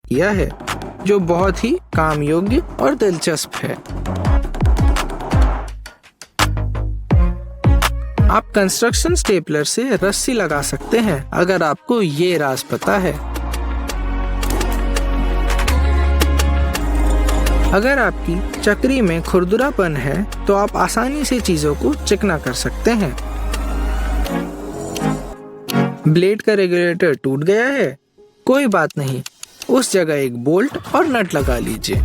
किया है, जो बहुत ही काम योग्य और दिलचस्प है। आप कंस्ट्रक्शन स्टेपलर से रस्सी लगा सकते हैं अगर आपको ये राज पता है। अगर आपकी चक्री में खुरदुरापन है तो आप आसानी से चीजों को चिकना कर सकते हैं। ब्लेड का रेगुलेटर टूट गया है, कोई बात नहीं, उस जगह एक बोल्ट और नट लगा लीजिए।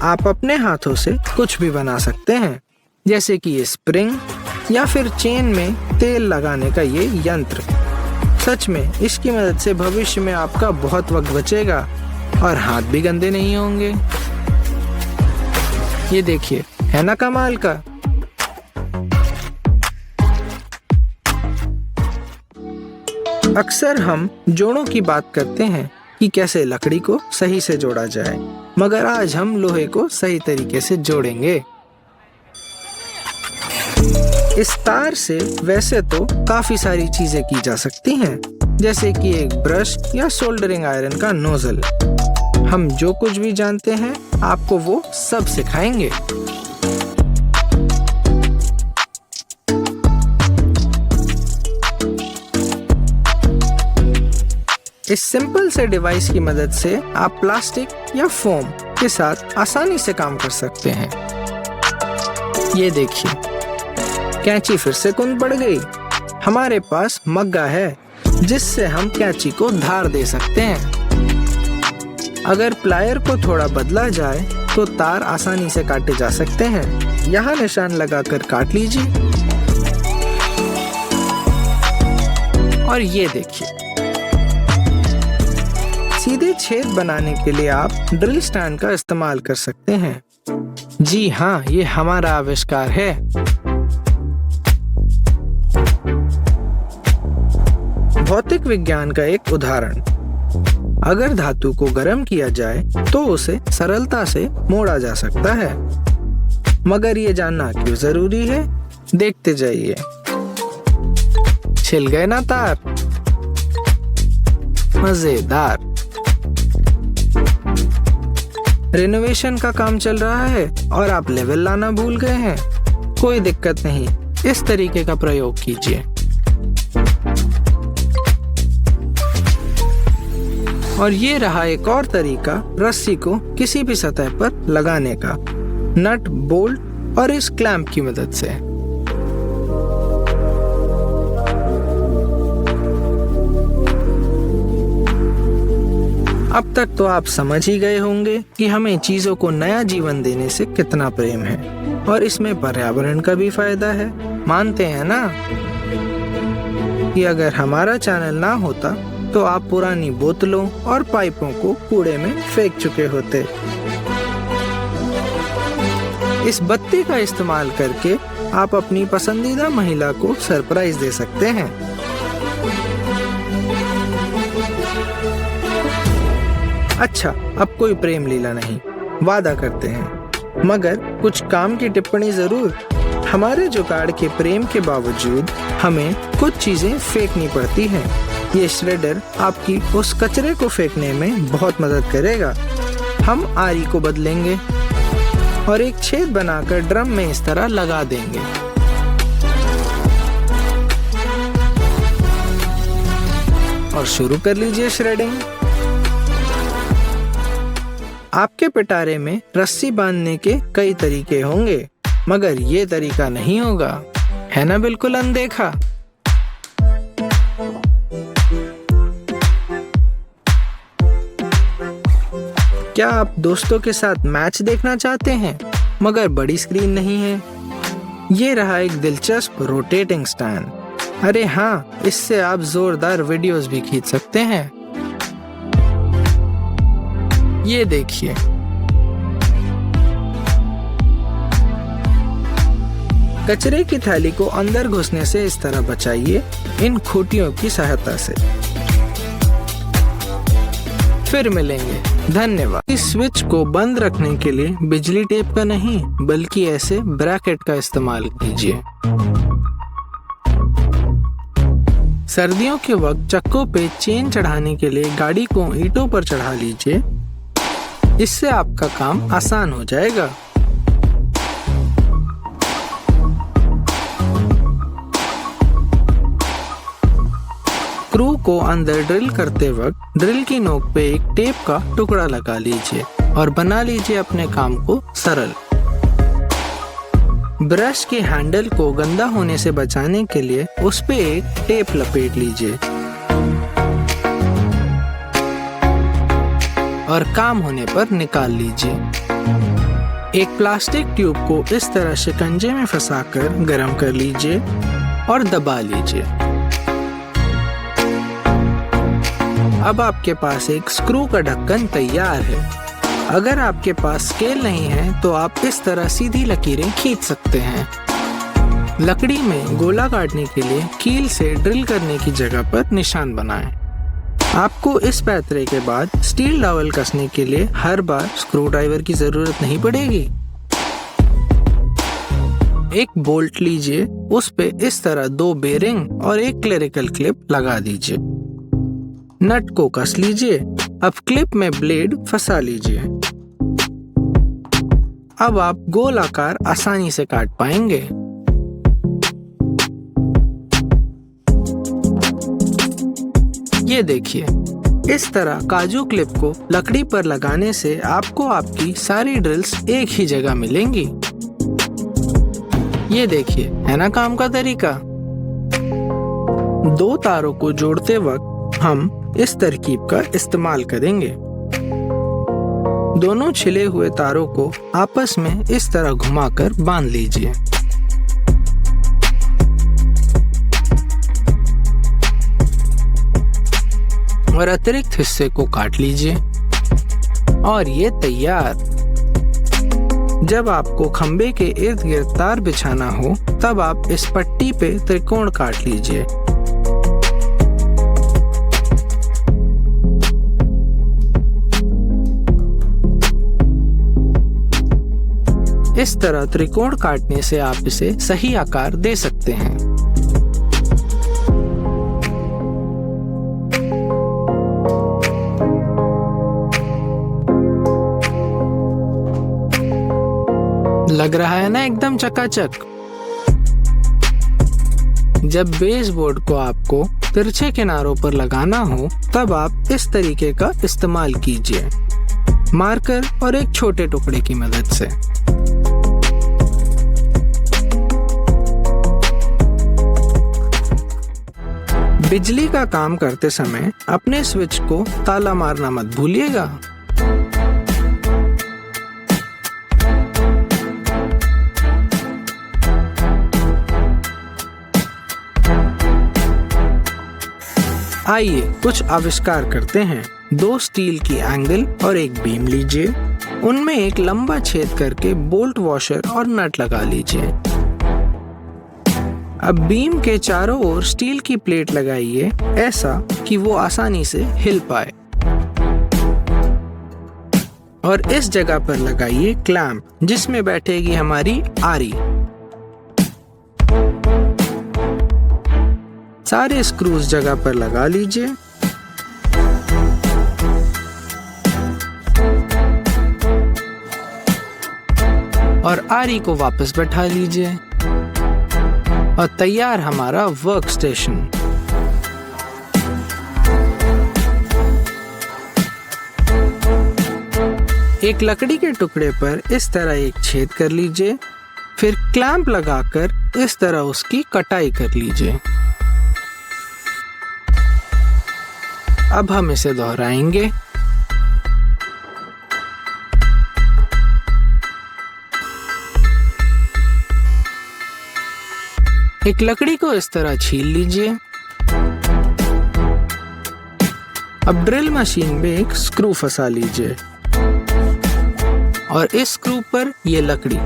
आप अपने हाथों से कुछ भी बना सकते हैं, जैसे कि ये स्प्रिंग या फिर चेन में तेल लगाने का ये यंत्र। सच में इसकी मदद से भविष्य में आपका बहुत वक्त बचेगा और हाथ भी गंदे नहीं होंगे। ये देखिए, है ना कमाल का। अक्सर हम जोड़ों की बात करते हैं कि कैसे लकड़ी को सही से जोड़ा जाए, मगर आज हम लोहे को सही तरीके से जोड़ेंगे। इस तार से वैसे तो काफी सारी चीजें की जा सकती हैं, जैसे कि एक ब्रश या सोल्डरिंग आयरन का नोजल। हम जो कुछ भी जानते हैं आपको वो सब सिखाएंगे। इस सिंपल से डिवाइस की मदद से आप प्लास्टिक या फोम के साथ आसानी से काम कर सकते हैं। ये देखिए, कैंची फिर से कुंद पड़ गई। हमारे पास मग्गा है जिससे हम कैंची को धार दे सकते हैं। अगर प्लायर को थोड़ा बदला जाए तो तार आसानी से काटे जा सकते हैं। यहाँ निशान लगाकर काट लीजिए। और ये देखिए, सीधे छेद बनाने के लिए आप ड्रिल स्टैंड का इस्तेमाल कर सकते हैं। जी हाँ, ये हमारा आविष्कार है। भौतिक विज्ञान का एक उदाहरण। अगर धातु को गर्म किया जाए तो उसे सरलता से मोड़ा जा सकता है, मगर ये जानना क्यों जरूरी है, देखते जाइए। छिल गए ना तार? मजेदार। रिनोवेशन का काम चल रहा है और आप लेवल लाना भूल गए हैं? कोई दिक्कत नहीं, इस तरीके का प्रयोग कीजिए। और ये रहा एक और तरीका रस्सी को किसी भी सतह पर लगाने का, नट, बोल्ट और इस क्लैंप की मदद से। अब तक तो आप समझ ही गए होंगे कि हमें चीजों को नया जीवन देने से कितना प्रेम है, और इसमें पर्यावरण का भी फायदा है। मानते हैं ना कि अगर हमारा चैनल ना होता तो आप पुरानी बोतलों और पाइपों को कूड़े में फेंक चुके होते। इस बत्ती का इस्तेमाल करके आप अपनी पसंदीदा महिला को सरप्राइज दे सकते हैं। अच्छा, अब कोई प्रेम लीला नहीं, वादा करते हैं, मगर कुछ काम की टिप्पणी जरूर। हमारे जुगाड़ के प्रेम के बावजूद हमें कुछ चीजें फेंकनी पड़ती हैं। ये श्रेडर आपकी उस कचरे को फेंकने में बहुत मदद करेगा। हम आरी को बदलेंगे और एक छेद बनाकर ड्रम में इस तरह लगा देंगे। और शुरू कर लीजिए श्रेडिंग। आपके पिटारे में रस्सी बांधने के कई तरीके होंगे, मगर ये तरीका नहीं होगा, है ना? बिल्कुल अनदेखा। क्या आप दोस्तों के साथ मैच देखना चाहते हैं मगर बड़ी स्क्रीन नहीं है? ये रहा एक दिलचस्प रोटेटिंग स्टैंड। अरे हाँ, इससे आप जोरदार वीडियोस भी खींच सकते हैं। ये देखिए, कचरे की थैली को अंदर घुसने से इस तरह बचाइए इन खूंटियों की सहायता से। फिर मिलेंगे, धन्यवाद। इस स्विच को बंद रखने के लिए बिजली टेप का नहीं बल्कि ऐसे ब्रैकेट का इस्तेमाल कीजिए। सर्दियों के वक्त चक्कों पे चेन चढ़ाने के लिए गाड़ी को ईंटों पर चढ़ा लीजिए। इससे आपका काम आसान हो जाएगा। स्क्रू को अंदर ड्रिल करते वक्त ड्रिल की नोक पे एक टेप का टुकड़ा लगा लीजिए और बना लीजिए अपने काम को सरल। ब्रश के हैंडल को गंदा होने से बचाने के लिए उस पे एक टेप लपेट लीजिए और काम होने पर निकाल लीजिए। एक प्लास्टिक ट्यूब को इस तरह शिकंजे में फंसाकर गरम कर लीजिए और दबा लीजिए। अब आपके पास एक स्क्रू का ढक्कन तैयार है। अगर आपके पास स्केल नहीं है तो आप इस तरह सीधी लकीरें खींच सकते हैं। लकड़ी में गोला काटने के लिए कील से ड्रिल करने की जगह पर निशान बनाएं। आपको इस पैतरे के बाद स्टील डॉवल कसने के लिए हर बार स्क्रू ड्राइवर की जरूरत नहीं पड़ेगी। एक बोल्ट लीजिए, उस पे इस तरह 2 बेरिंग और एक क्लरिकल क्लिप लगा दीजिए। नट को कस लीजिए। अब क्लिप में ब्लेड फंसा लीजिए। अब आप गोल आकार आसानी से काट पाएंगे। ये देखिए, इस तरह काजू क्लिप को लकड़ी पर लगाने से आपको आपकी सारी ड्रिल्स एक ही जगह मिलेंगी। ये देखिए, है ना काम का तरीका। 2 तारों को जोड़ते वक्त हम इस तरकीब का इस्तेमाल करेंगे। दोनों छिले हुए तारों को आपस में इस तरह घुमाकर बांध लीजिए। और अतिरिक्त हिस्से को काट लीजिए और ये तैयार। जब आपको खंबे के इर्द गिर्द तार बिछाना हो तब आप इस पट्टी पे त्रिकोण काट लीजिए। इस तरह त्रिकोण काटने से आप इसे सही आकार दे सकते हैं। लग रहा है ना एकदम चकाचक। जब बेसबोर्ड को आपको तिरछे किनारों पर लगाना हो तब आप इस तरीके का इस्तेमाल कीजिए, मार्कर और एक छोटे टुकड़े की मदद से। बिजली का काम करते समय अपने स्विच को ताला मारना मत भूलिएगा। आइए कुछ आविष्कार करते हैं। 2 स्टील की एंगल और एक बीम लीजिए। उनमें एक लंबा छेद करके बोल्ट वॉशर और नट लगा लीजिए। अब बीम के चारों ओर स्टील की प्लेट लगाइए, ऐसा कि वो आसानी से हिल पाए। और इस जगह पर लगाइए क्लैंप, जिसमें बैठेगी हमारी आरी। सारे स्क्रूज जगह पर लगा लीजिए। और आरी को वापस बैठा लीजिए और तैयार हमारा वर्क स्टेशन। एक लकड़ी के टुकड़े पर इस तरह एक छेद कर लीजिए, फिर क्लैंप लगाकर इस तरह उसकी कटाई कर लीजिए। अब हम इसे दोहराएंगे। एक लकड़ी को इस तरह छील लीजिए। अब ड्रिल मशीन में एक स्क्रू फंसा लीजिए और इस स्क्रू पर ये लकड़ी,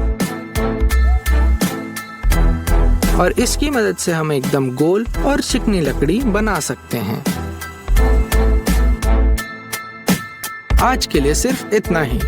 और इसकी मदद से हम एकदम गोल और चिकनी लकड़ी बना सकते हैं। आज के लिए सिर्फ इतना ही।